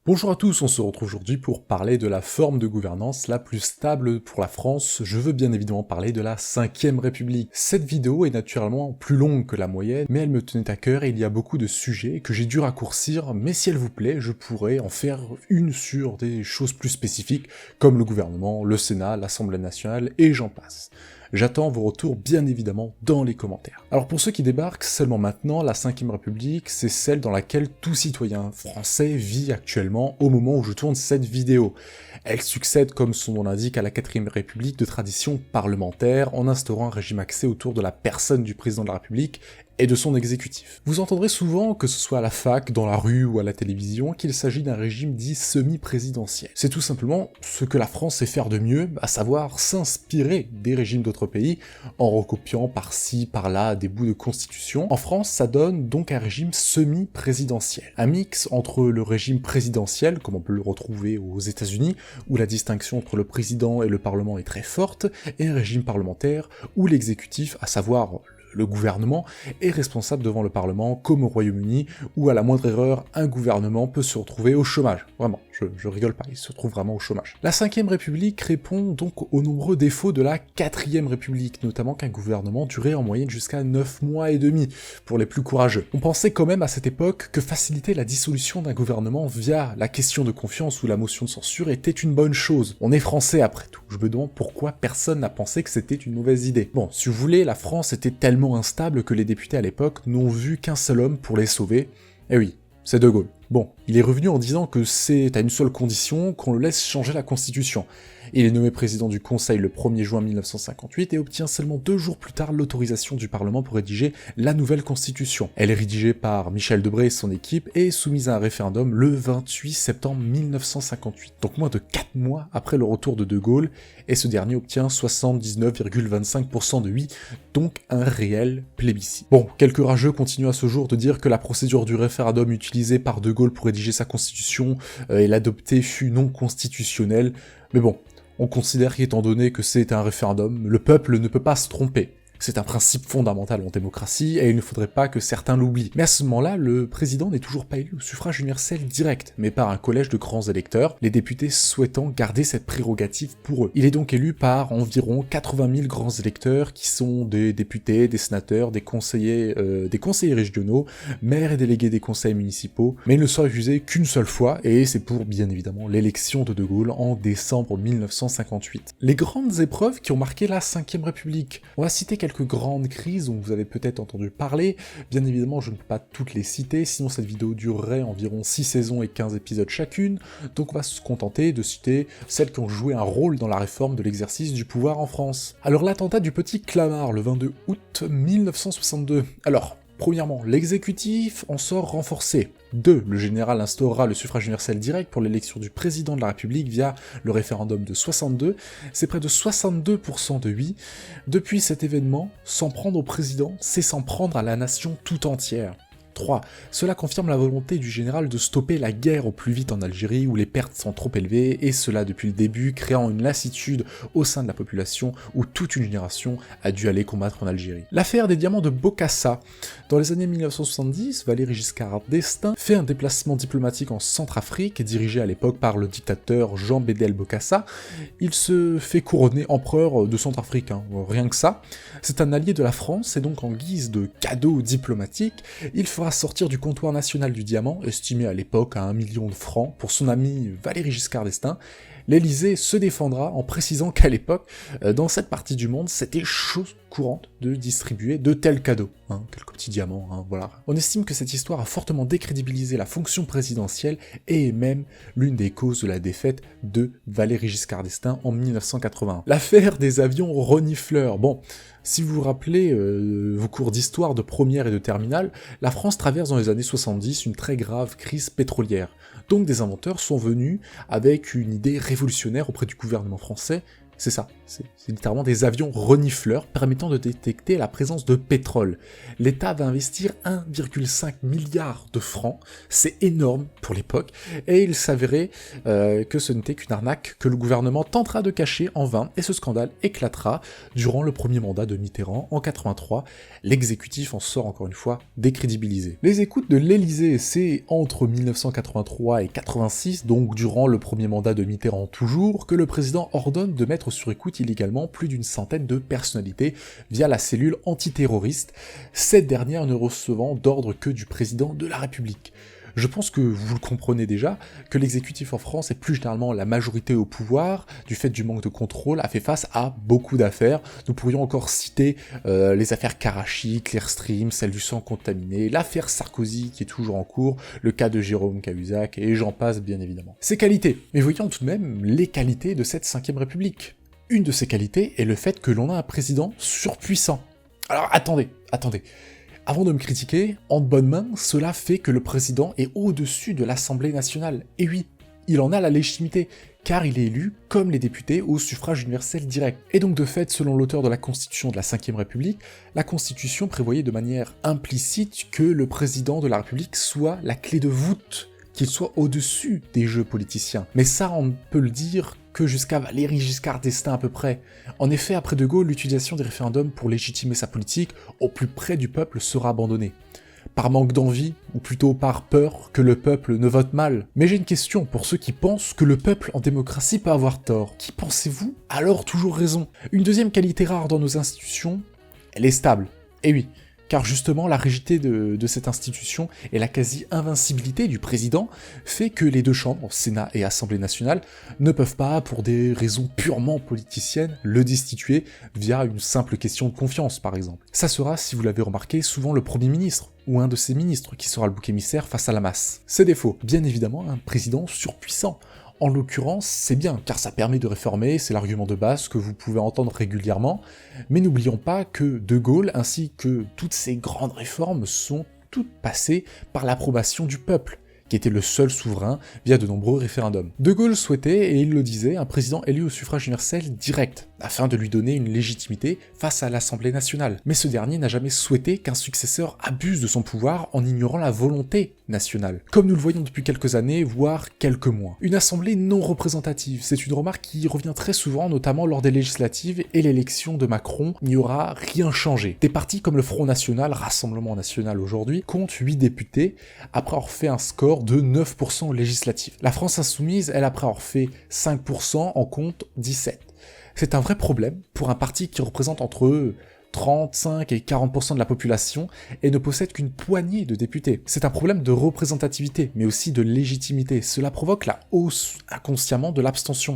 Bonjour à tous, on se retrouve aujourd'hui pour parler de la forme de gouvernance la plus stable pour la France. Je veux bien évidemment parler de la 5ème République. Cette vidéo est naturellement plus longue que la moyenne, mais elle me tenait à cœur et il y a beaucoup de sujets que j'ai dû raccourcir, mais si elle vous plaît, je pourrais en faire une sur des choses plus spécifiques, comme le gouvernement, le Sénat, l'Assemblée nationale, et j'en passe. J'attends vos retours bien évidemment dans les commentaires. Alors pour ceux qui débarquent seulement maintenant, la 5ème République, c'est celle dans laquelle tout citoyen français vit actuellement au moment où je tourne cette vidéo. Elle succède, comme son nom l'indique, à la 4ème République de tradition parlementaire, en instaurant un régime axé autour de la personne du président de la République et de son exécutif. Vous entendrez souvent, que ce soit à la fac, dans la rue ou à la télévision, qu'il s'agit d'un régime dit semi-présidentiel. C'est tout simplement ce que la France sait faire de mieux, à savoir s'inspirer des régimes d'autres pays, en recopiant par-ci, par-là des bouts de constitution. En France, ça donne donc un régime semi-présidentiel. Un mix entre le régime présidentiel, comme on peut le retrouver aux États-Unis, où la distinction entre le président et le parlement est très forte, et un régime parlementaire, où l'exécutif, à savoir le gouvernement, est responsable devant le Parlement, comme au Royaume-Uni, où à la moindre erreur, un gouvernement peut se retrouver au chômage. Vraiment, je rigole pas, il se retrouve vraiment au chômage. La 5ème République répond donc aux nombreux défauts de la 4ème République, notamment qu'un gouvernement durait en moyenne jusqu'à 9 mois et demi, pour les plus courageux. On pensait quand même à cette époque que faciliter la dissolution d'un gouvernement via la question de confiance ou la motion de censure était une bonne chose. On est français après tout, je me demande pourquoi personne n'a pensé que c'était une mauvaise idée. Bon, si vous voulez, la France était tellement instable que les députés à l'époque n'ont vu qu'un seul homme pour les sauver. Eh oui, c'est De Gaulle. Bon, il est revenu en disant que c'est à une seule condition, qu'on le laisse changer la Constitution. Il est nommé président du Conseil le 1er juin 1958 et obtient seulement 2 jours plus tard l'autorisation du Parlement pour rédiger la nouvelle Constitution. Elle est rédigée par Michel Debré et son équipe et soumise à un référendum le 28 septembre 1958, donc moins de 4 mois après le retour de De Gaulle, et ce dernier obtient 79,25% de oui, donc un réel plébiscite. Bon, quelques rageux continuent à ce jour de dire que la procédure du référendum utilisée par De Gaulle pour rédiger sa constitution et l'adopter fut non constitutionnelle, mais bon, on considère qu'étant donné que c'est un référendum, le peuple ne peut pas se tromper. C'est un principe fondamental en démocratie, et il ne faudrait pas que certains l'oublient. Mais à ce moment-là, le président n'est toujours pas élu au suffrage universel direct, mais par un collège de grands électeurs, les députés souhaitant garder cette prérogative pour eux. Il est donc élu par environ 80 000 grands électeurs, qui sont des députés, des sénateurs, des conseillers régionaux, maires et délégués des conseils municipaux, mais il ne sera refusé qu'une seule fois, et c'est pour, bien évidemment, l'élection de De Gaulle en décembre 1958. Les grandes épreuves qui ont marqué la 5ème République. On va citer quelques grandes crises dont vous avez peut-être entendu parler. Bien évidemment, je ne peux pas toutes les citer, sinon cette vidéo durerait environ 6 saisons et 15 épisodes chacune, donc on va se contenter de citer celles qui ont joué un rôle dans la réforme de l'exercice du pouvoir en France. Alors l'attentat du petit Clamart le 22 août 1962. Alors, premièrement, l'exécutif en sort renforcé. 2. Le général instaurera le suffrage universel direct pour l'élection du président de la République via le référendum de 62. C'est près de 62% de oui. Depuis cet événement, s'en prendre au président, c'est s'en prendre à la nation tout entière. 3. Cela confirme la volonté du général de stopper la guerre au plus vite en Algérie où les pertes sont trop élevées, et cela depuis le début, créant une lassitude au sein de la population où toute une génération a dû aller combattre en Algérie. L'affaire des diamants de Bokassa. Dans les années 1970, Valéry Giscard d'Estaing fait un déplacement diplomatique en Centrafrique, dirigé à l'époque par le dictateur Jean Bédel Bokassa. Il se fait couronner empereur de Centrafrique, rien que ça. C'est un allié de la France, et donc en guise de cadeau diplomatique, il fera sortir du comptoir national du diamant, estimé à l'époque à 1 million de francs, pour son ami Valéry Giscard d'Estaing. L'Élysée se défendra en précisant qu'à l'époque, dans cette partie du monde, c'était chose courante de distribuer de tels cadeaux, quelques petits diamants, voilà. On estime que cette histoire a fortement décrédibilisé la fonction présidentielle et est même l'une des causes de la défaite de Valéry Giscard d'Estaing en 1981. L'affaire des avions renifleurs, bon, si vous vous rappelez vos cours d'histoire de première et de terminale, la France traverse dans les années 70 une très grave crise pétrolière. Donc des inventeurs sont venus avec une idée révolutionnaire auprès du gouvernement français, C'est ça, c'est littéralement des avions renifleurs permettant de détecter la présence de pétrole. L'État va investir 1,5 milliard de francs, c'est énorme pour l'époque, et il s'avérait que ce n'était qu'une arnaque que le gouvernement tentera de cacher en vain, et ce scandale éclatera durant le premier mandat de Mitterrand en 83. L'exécutif en sort encore une fois décrédibilisé. Les écoutes de l'Élysée, c'est entre 1983 et 86, donc durant le premier mandat de Mitterrand toujours, que le président ordonne de mettre sur écoute illégalement plus d'une centaine de personnalités via la cellule antiterroriste, cette dernière ne recevant d'ordre que du président de la République. Je pense que vous le comprenez déjà, que l'exécutif en France et plus généralement la majorité au pouvoir, du fait du manque de contrôle, a fait face à beaucoup d'affaires. Nous pourrions encore citer les affaires Karachi, Clearstream, celle du sang contaminé, l'affaire Sarkozy qui est toujours en cours, le cas de Jérôme Cahuzac, et j'en passe bien évidemment. Ces qualités, mais voyons tout de même les qualités de cette 5ème République. Une de ces qualités est le fait que l'on a un président surpuissant. Alors attendez. Avant de me critiquer, en de bonne main, cela fait que le président est au-dessus de l'Assemblée nationale. Et oui, il en a la légitimité, car il est élu, comme les députés, au suffrage universel direct. Et donc de fait, selon l'auteur de la Constitution de la 5ème République, la Constitution prévoyait de manière implicite que le président de la République soit la clé de voûte, qu'il soit au-dessus des jeux politiciens. Mais ça, on ne peut le dire que jusqu'à Valéry Giscard d'Estaing à peu près. En effet, après De Gaulle, l'utilisation des référendums pour légitimer sa politique au plus près du peuple sera abandonnée. Par manque d'envie, ou plutôt par peur que le peuple ne vote mal. Mais j'ai une question pour ceux qui pensent que le peuple en démocratie peut avoir tort. Qui pensez-vous a alors toujours raison? Une deuxième qualité rare dans nos institutions, elle est stable. Et oui, car justement la rigidité de cette institution et la quasi-invincibilité du président fait que les deux chambres, Sénat et Assemblée nationale, ne peuvent pas, pour des raisons purement politiciennes, le destituer via une simple question de confiance par exemple. Ça sera, si vous l'avez remarqué, souvent le Premier ministre, ou un de ses ministres qui sera le bouc émissaire face à la masse. Ses défauts, bien évidemment un président surpuissant. En l'occurrence, c'est bien, car ça permet de réformer, c'est l'argument de base que vous pouvez entendre régulièrement, mais n'oublions pas que De Gaulle, ainsi que toutes ces grandes réformes, sont toutes passées par l'approbation du peuple, qui était le seul souverain via de nombreux référendums. De Gaulle souhaitait, et il le disait, un président élu au suffrage universel direct, afin de lui donner une légitimité face à l'Assemblée nationale. Mais ce dernier n'a jamais souhaité qu'un successeur abuse de son pouvoir en ignorant la volonté nationale, comme nous le voyons depuis quelques années, voire quelques mois. Une assemblée non représentative, c'est une remarque qui revient très souvent, notamment lors des législatives et l'élection de Macron, il n'y aura rien changé. Des partis comme le Front National, Rassemblement National aujourd'hui, comptent 8 députés, après avoir fait un score de 9% législatif. La France Insoumise, elle, après avoir fait 5%, en compte 17. C'est un vrai problème pour un parti qui représente entre 35 et 40% de la population et ne possède qu'une poignée de députés. C'est un problème de représentativité, mais aussi de légitimité. Cela provoque la hausse inconsciemment de l'abstention,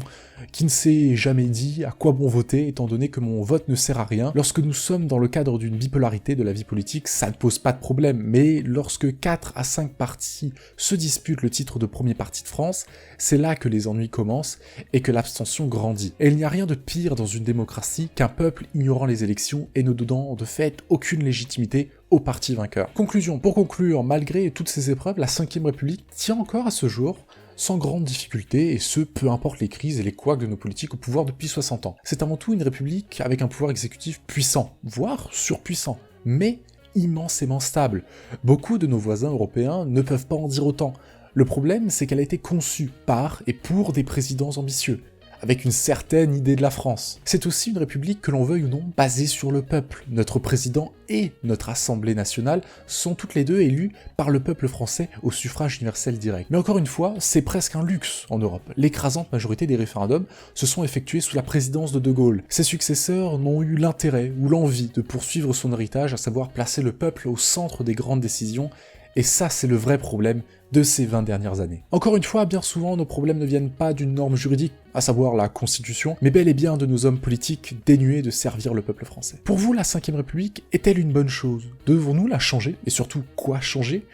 qui ne s'est jamais dit à quoi bon voter, étant donné que mon vote ne sert à rien. Lorsque nous sommes dans le cadre d'une bipolarité de la vie politique, ça ne pose pas de problème, mais lorsque 4 à 5 partis se disputent le titre de premier parti de France, c'est là que les ennuis commencent et que l'abstention grandit. Et il n'y a rien de pire dans une démocratie qu'un peuple ignorant les élections et ne donnant de fait aucune légitimité au parti vainqueur. Conclusion, pour conclure, malgré toutes ces épreuves, la 5ème République tient encore à ce jour, sans grande difficulté, et ce, peu importe les crises et les couacs de nos politiques au pouvoir depuis 60 ans. C'est avant tout une république avec un pouvoir exécutif puissant, voire surpuissant, mais immensément stable. Beaucoup de nos voisins européens ne peuvent pas en dire autant. Le problème, c'est qu'elle a été conçue par et pour des présidents ambitieux, avec une certaine idée de la France. C'est aussi une république, que l'on veuille ou non, basée sur le peuple. Notre président et notre Assemblée nationale sont toutes les deux élus par le peuple français au suffrage universel direct. Mais encore une fois, c'est presque un luxe en Europe. L'écrasante majorité des référendums se sont effectués sous la présidence de De Gaulle. Ses successeurs n'ont eu l'intérêt ou l'envie de poursuivre son héritage, à savoir placer le peuple au centre des grandes décisions, et ça c'est le vrai problème de ces 20 dernières années. Encore une fois, bien souvent, nos problèmes ne viennent pas d'une norme juridique, à savoir la Constitution, mais bel et bien de nos hommes politiques dénués de servir le peuple français. Pour vous, la 5ème République est-elle une bonne chose? Devons-nous la changer? Et surtout, quoi changer?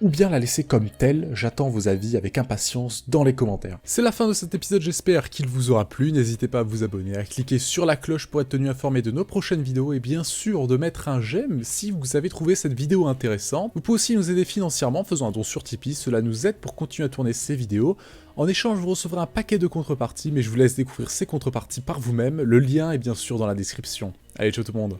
Ou bien la laisser comme telle? J'attends vos avis avec impatience dans les commentaires. C'est la fin de cet épisode, j'espère qu'il vous aura plu. N'hésitez pas à vous abonner, à cliquer sur la cloche pour être tenu informé de nos prochaines vidéos, et bien sûr de mettre un j'aime si vous avez trouvé cette vidéo intéressante. Vous pouvez aussi nous aider financièrement en faisant un don sur Tipeee, cela nous aide pour continuer à tourner ces vidéos. En échange, vous recevrez un paquet de contreparties, mais je vous laisse découvrir ces contreparties par vous-même. Le lien est bien sûr dans la description. Allez, ciao tout le monde.